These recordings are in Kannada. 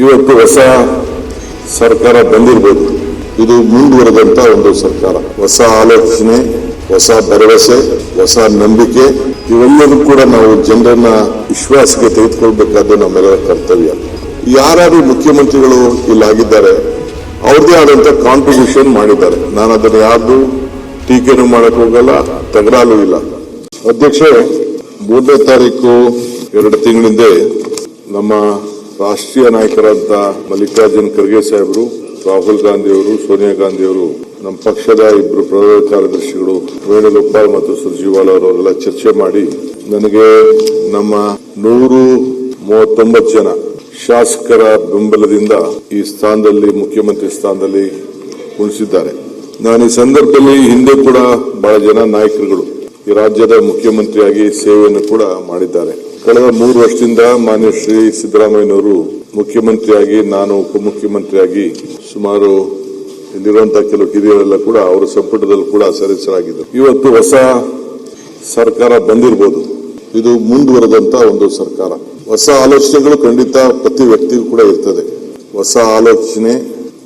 ಇವತ್ತು ಹೊಸ ಸರ್ಕಾರ ಬಂದಿರಬಹುದು. ಇದು ಮುಂದುವರೆದಂತ ಒಂದು ಸರ್ಕಾರ. ಹೊಸ ಆಲೋಚನೆ, ಹೊಸ ಭರವಸೆ, ಹೊಸ ನಂಬಿಕೆ ಇವೆಲ್ಲವೂ ಕೂಡ ನಾವು ಜನರನ್ನ ವಿಶ್ವಾಸಕ್ಕೆ ತೆಗೆದುಕೊಳ್ಬೇಕಾದ್ದು ನಮ್ಮೆಲ್ಲರ ಕರ್ತವ್ಯ. ಯಾರು ಮುಖ್ಯಮಂತ್ರಿಗಳು ಇಲ್ಲಾಗಿದ್ದಾರೆ ಅವ್ರದೇ ಆದಂತ ಕಾಂಟ್ರಿಬ್ಯೂಷನ್ ಮಾಡಿದ್ದಾರೆ. ನಾನು ಅದನ್ನು ಯಾರ್ದು ಟೀಕೆನೂ ಮಾಡಕ್ ಹೋಗಲ್ಲ, ತಗರಾಲೂ ಇಲ್ಲ. ಅಧ್ಯಕ್ಷೆ, 3ನೇ ತಾರೀಕು 2 ತಿಂಗಳಿಂದ ನಮ್ಮ ರಾಷ್ಟ್ರೀಯ ನಾಯಕರಾದ ಮಲ್ಲಿಕಾರ್ಜುನ್ ಖರ್ಗೆ ಸಾಹೇಬರು, ರಾಹುಲ್ ಗಾಂಧಿ ಅವರು, ಸೋನಿಯಾ ಗಾಂಧಿ ಅವರು, ನಮ್ಮ ಪಕ್ಷದ 2 ಪ್ರಧಾನ ಕಾರ್ಯದರ್ಶಿಗಳು ವೇಣುಗೋಪಾಲ್ ಮತ್ತು ಸುರ್ಜೇವಾಲಾ ಅವರೆಲ್ಲ ಚರ್ಚೆ ಮಾಡಿ ನನಗೆ ನಮ್ಮ 139 ಜನ ಶಾಸಕರ ಬೆಂಬಲದಿಂದ ಈ ಸ್ಥಾನದಲ್ಲಿ, ಮುಖ್ಯಮಂತ್ರಿ ಸ್ಥಾನದಲ್ಲಿ ಉಳಿಸಿದ್ದಾರೆ. ನಾನು ಈ ಸಂದರ್ಭದಲ್ಲಿ ಹಿಂದೆ ಕೂಡ ಬಹಳ ಜನ ನಾಯಕರುಗಳು ಈ ರಾಜ್ಯದ ಮುಖ್ಯಮಂತ್ರಿಯಾಗಿ ಸೇವೆಯನ್ನು ಕೂಡ ಮಾಡಿದ್ದಾರೆ. ಕಳೆದ 3 ವರ್ಷದಿಂದ ಮಾನ್ಯ ಶ್ರೀ ಸಿದ್ದರಾಮಯ್ಯನವರು ಮುಖ್ಯಮಂತ್ರಿಯಾಗಿ, ನಾನು ಉಪಮುಖ್ಯಮಂತ್ರಿಯಾಗಿ ಸುಮಾರು ಇಲ್ಲಿರುವಂತಹ ಕೆಲವು ಹಿರಿಯರೆಲ್ಲ ಕೂಡ ಅವರ ಸಂಪುಟದಲ್ಲಿ ಕೂಡ ಸದಸ್ಯರಾಗಿದ್ದರು. ಇವತ್ತು ಹೊಸ ಸರ್ಕಾರ ಬಂದಿರಬಹುದು. ಇದು ಮುಂದುವರೆದಂತ ಒಂದು ಸರ್ಕಾರ. ಹೊಸ ಆಲೋಚನೆಗಳು ಖಂಡಿತ ಪ್ರತಿ ವ್ಯಕ್ತಿಗೂ ಕೂಡ ಇರ್ತದೆ. ಹೊಸ ಆಲೋಚನೆ,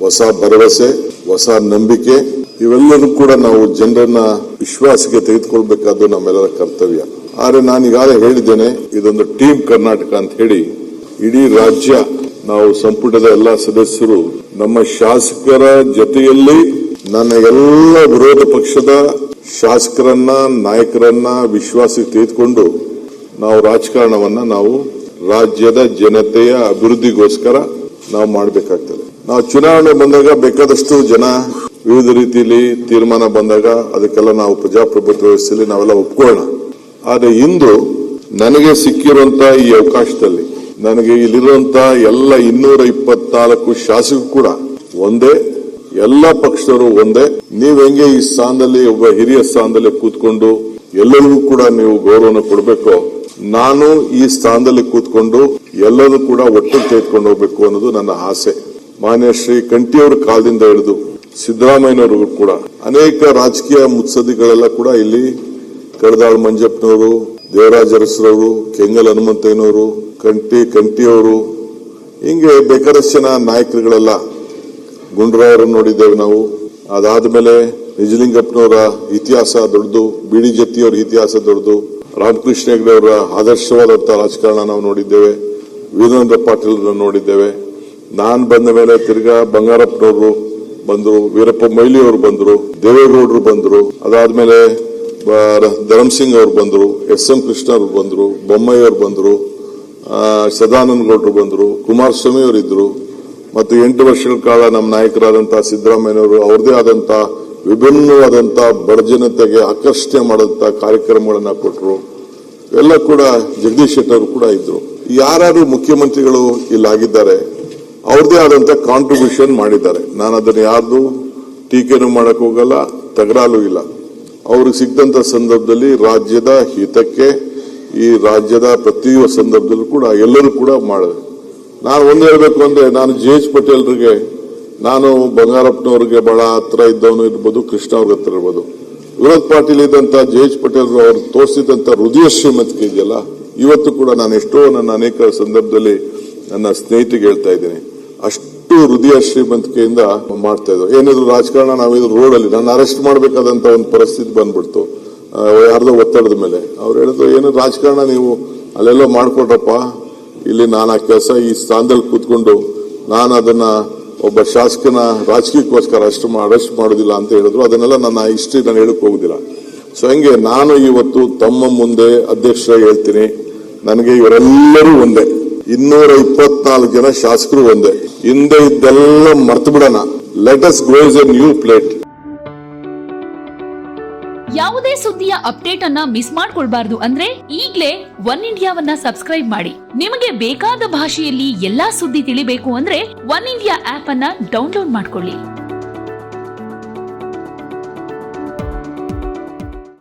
ಹೊಸ ಭರವಸೆ, ಹೊಸ ನಂಬಿಕೆ ಇವೆಲ್ಲವೂ ಕೂಡ ನಾವು ಜನರನ್ನ ವಿಶ್ವಾಸಕ್ಕೆ ತೆಗೆದುಕೊಳ್ಬೇಕಾದ್ದು ನಮ್ಮೆಲ್ಲರ ಕರ್ತವ್ಯ. ಆದ್ರೆ ನಾನು ಈಗಾಗಲೇ ಹೇಳಿದ್ದೇನೆ, ಇದೊಂದು ಟೀಮ್ ಕರ್ನಾಟಕ ಅಂತ ಹೇಳಿ ಇಡೀ ರಾಜ್ಯ ನಾವು ಸಂಪುಟದ ಎಲ್ಲಾ ಸದಸ್ಯರು ನಮ್ಮ ಶಾಸಕರ ಜೊತೆಯಲ್ಲಿ ನನ್ನ ಎಲ್ಲ ವಿರೋಧ ಪಕ್ಷದ ಶಾಸಕರನ್ನ, ನಾಯಕರನ್ನ ವಿಶ್ವಾಸಕ್ಕೆ ತೆಗೆದುಕೊಂಡು ನಾವು ರಾಜಕಾರಣವನ್ನ ನಾವು ರಾಜ್ಯದ ಜನತೆಯ ಅಭಿವೃದ್ಧಿಗೋಸ್ಕರ ನಾವು ಮಾಡಬೇಕಾಗ್ತದೆ. ನಾವು ಚುನಾವಣೆ ಬಂದಾಗ ಬೇಕಾದಷ್ಟು ಜನ ವಿವಿಧ ರೀತಿಯಲ್ಲಿ ತೀರ್ಮಾನ ಬಂದಾಗ ಅದಕ್ಕೆಲ್ಲ ನಾವು ಪ್ರಜಾಪ್ರಭುತ್ವ ವ್ಯವಸ್ಥೆಯಲ್ಲಿ ನಾವೆಲ್ಲ ಒಪ್ಕೊಳ್ಳೋಣ. ಆದ್ರೆ ಇಂದು ನನಗೆ ಸಿಕ್ಕಿರುವಂತಹ ಈ ಅವಕಾಶದಲ್ಲಿ ನನಗೆ ಇಲ್ಲಿರುವಂತಹ ಎಲ್ಲ 224 ಶಾಸಕರು ಕೂಡ ಒಂದೇ, ಎಲ್ಲ ಪಕ್ಷದವರು ಒಂದೇ. ನೀವ್ ಹೆಂಗೆ ಈ ಸ್ಥಾನದಲ್ಲಿ ಒಬ್ಬ ಹಿರಿಯ ಸ್ಥಾನದಲ್ಲಿ ಕೂತ್ಕೊಂಡು ಎಲ್ಲರಿಗೂ ಕೂಡ ನೀವು ಗೌರವನ ಕೊಡಬೇಕು, ನಾನು ಈ ಸ್ಥಾನದಲ್ಲಿ ಕೂತ್ಕೊಂಡು ಎಲ್ಲರೂ ಕೂಡ ಒಟ್ಟಿಗೆ ತೆಗೆದುಕೊಂಡು ಹೋಗ್ಬೇಕು ಅನ್ನೋದು ನನ್ನ ಆಸೆ. ಮಾನ್ಯ ಶ್ರೀ ಕಂಠಿಯವರ ಕಾಲದಿಂದ ಹಿಡಿದು ಸಿದ್ದರಾಮಯ್ಯನವರು ಕೂಡ ಅನೇಕ ರಾಜಕೀಯ ಮುತ್ಸದ್ದಿಗಳೆಲ್ಲ ಕೂಡ ಇಲ್ಲಿ ಕಡದಾಳ್ ಮಂಜಪ್ಪನವರು, ದೇವರಾಜ ಅರಸರವರು, ಕೆಂಗಲ್ ಹನುಮಂತಯ್ಯನವರು, ಕಂಠಿಯವರು, ಹಿಂಗೆ ಬೇಕಾದಷ್ಟು ಜನ ನಾಯಕರುಗಳೆಲ್ಲ, ಗುಂಡ್ರಾಯರನ್ನು ನೋಡಿದ್ದೇವೆ ನಾವು. ಅದಾದ್ಮೇಲೆ ನಿಜಲಿಂಗಪ್ಪನವರ ಇತಿಹಾಸ ದೊಡ್ಡದು, ಬಿಡಿ ಜತ್ತಿಯವರ ಇತಿಹಾಸ ದೊಡ್ಡದು, ರಾಮಕೃಷ್ಣ ಹೆಗಡೆ ಅವರ ಆದರ್ಶವಾದಂತಹ ರಾಜಕಾರಣ ನಾವು ನೋಡಿದ್ದೇವೆ, ವೀರೇಂದ್ರ ಪಾಟೀಲ್ ನೋಡಿದ್ದೇವೆ. ನಾನ್ ಬಂದ ಮೇಲೆ ತಿರ್ಗಾ ಬಂಗಾರಪ್ಪನವರು ಬಂದ್ರು, ವೀರಪ್ಪ ಮೊಯ್ಲಿ ಅವರು ಬಂದ್ರು, ದೇವೇಗೌಡರು ಬಂದ್ರು, ಅದಾದ್ಮೇಲೆ ಧರ್ಮಸಿಂಗ್ ಅವರು ಬಂದ್ರು, ಎಸ್.ಎಂ. ಕೃಷ್ಣ ಅವರು ಬಂದ್ರು, ಬೊಮ್ಮಾಯಿ ಅವರು ಬಂದ್ರು, ಸದಾನಂದ ಗೌಡರು ಬಂದ್ರು, ಕುಮಾರಸ್ವಾಮಿ ಅವರು ಇದ್ರು, ಮತ್ತು 8 ವರ್ಷಗಳ ಕಾಲ ನಮ್ಮ ನಾಯಕರಾದಂತಹ ಸಿದ್ದರಾಮಯ್ಯನವರು ಅವ್ರದೇ ಆದಂತಹ ವಿಭಿನ್ನವಾದಂತಹ ಬಡಜನತೆಗೆ ಆಕರ್ಷಣೆ ಮಾಡಂತಹ ಕಾರ್ಯಕ್ರಮಗಳನ್ನ ಕೊಟ್ಟರು. ಎಲ್ಲ ಕೂಡ ಜಗದೀಶ್ ಶೆಟ್ಟರ್ ಕೂಡ ಇದ್ರು. ಯಾರು ಮುಖ್ಯಮಂತ್ರಿಗಳು ಇಲ್ಲಾಗಿದ್ದಾರೆ ಅವ್ರದೇ ಆದಂತಹ ಕಾಂಟ್ರಿಬ್ಯೂಷನ್ ಮಾಡಿದ್ದಾರೆ. ನಾನು ಅದನ್ನು ಯಾರ್ದು ಟೀಕೆನೂ ಮಾಡಕ್ ಹೋಗಲ್ಲ, ತಗರಾಲೂ ಇಲ್ಲ. ಅವ್ರಿಗೆ ಸಿಕ್ಕಂತ ಸಂದರ್ಭದಲ್ಲಿ ರಾಜ್ಯದ ಹಿತಕ್ಕೆ, ಈ ರಾಜ್ಯದ ಪ್ರತಿಯೊಂದು ಸಂದರ್ಭದಲ್ಲೂ ಕೂಡ ಎಲ್ಲರೂ ಕೂಡ ಮಾಡಿದೆ. ನಾನು ಒಂದು ಹೇಳಬೇಕು ಅಂದ್ರೆ, ನಾನು ಜೆ.ಎಚ್. ಪಟೇಲ್ರಿಗೆ, ನಾನು ಬಂಗಾರಪ್ಪನವ್ರಿಗೆ ಬಹಳ ಹತ್ರ ಇದ್ದವನು ಇರ್ಬೋದು, ಕೃಷ್ಣ ಅವ್ರಿಗೆ ಹತ್ರ ಇರ್ಬೋದು. ವಿರೋಧ ಪಾರ್ಟಿಲಿ ಇದ್ದಂತ ಜೆ.ಎಚ್. ಪಟೇಲ್ ಅವರು ತೋರಿಸಿದಂತ ಹೃದಯ ಶ್ರೀಮಂತಿಕೆ ಇದೆಯಲ್ಲ, ಇವತ್ತು ಕೂಡ ನಾನು ಎಷ್ಟೋ ನನ್ನ ಅನೇಕ ಸಂದರ್ಭದಲ್ಲಿ ನನ್ನ ಸ್ನೇಹಿತರಿಗೆ ಹೇಳ್ತಾ ಇದ್ದೀನಿ, ಅಷ್ಟು ಹೃದಯ ಶ್ರೀಮಂತಿಕೆಯಿಂದ ಮಾಡ್ತಾ ಇದ್ರು. ಏನಿದ್ರು ರಾಜಕಾರಣ, ನಾವಿದ್ರು ರೋಡಲ್ಲಿ ನನ್ನ ಅರೆಸ್ಟ್ ಮಾಡಬೇಕಾದಂತ ಒಂದು ಪರಿಸ್ಥಿತಿ ಬಂದ್ಬಿಡ್ತು ಯಾರ್ದೋ ಒತ್ತಡದ ಮೇಲೆ. ಅವ್ರು ಹೇಳಿದ್ರು, ಏನು ರಾಜಕಾರಣ ನೀವು ಅಲ್ಲೆಲ್ಲ ಮಾಡ್ಕೊಟ್ರಪ್ಪ, ಇಲ್ಲಿ ನಾನು ಆ ಕೆಲಸ ಈ ಸ್ಥಾನದಲ್ಲಿ ಕೂತ್ಕೊಂಡು ನಾನು ಅದನ್ನ ಒಬ್ಬ ಶಾಸಕನ ರಾಜಕೀಯಕ್ಕೋಸ್ಕರ ಅರೆಸ್ಟ್ ಮಾಡೋದಿಲ್ಲ ಅಂತ ಹೇಳಿದ್ರು. ಅದನ್ನೆಲ್ಲ ನನ್ನ ಹಿಸ್ಟ್ರಿ ನಾನು ಹೇಳಕ್ ಹೋಗುದಿಲ್ಲ. ಸೊ ಹಂಗೆ ನಾನು ಇವತ್ತು ತಮ್ಮ ಮುಂದೆ ಅಧ್ಯಕ್ಷರಾಗಿ ಹೇಳ್ತೀನಿ, ನನಗೆ ಇವರೆಲ್ಲರೂ ಒಂದೇ, 224 ಜನ ಶಾಸಕರು ಒಂದೇ. ಹಿಂದೆ ಇದ್ದೆಲ್ಲ ಮರ್ತು ಬಿಡೋಣ. Let us go A new plate. ಯಾವುದೇ ಸುದ್ದಿಯ ಅಪ್ಡೇಟ್ ಅನ್ನ ಮಿಸ್ ಮಾಡ್ಕೊಳ್ಬಾರ್ದು ಅಂದ್ರೆ ಈಗ್ಲೇ ಒನ್ ಇಂಡಿಯಾವನ್ನ ಸಬ್ಸ್ಕ್ರೈಬ್ ಮಾಡಿ. ನಿಮಗೆ ಬೇಕಾದ ಭಾಷೆಯಲ್ಲಿ ಎಲ್ಲಾ ಸುದ್ದಿ ತಿಳಿಬೇಕು ಅಂದ್ರೆ ಒನ್ ಇಂಡಿಯಾ ಆಪ್ ಅನ್ನ ಡೌನ್ಲೋಡ್ ಮಾಡ್ಕೊಳ್ಳಿ.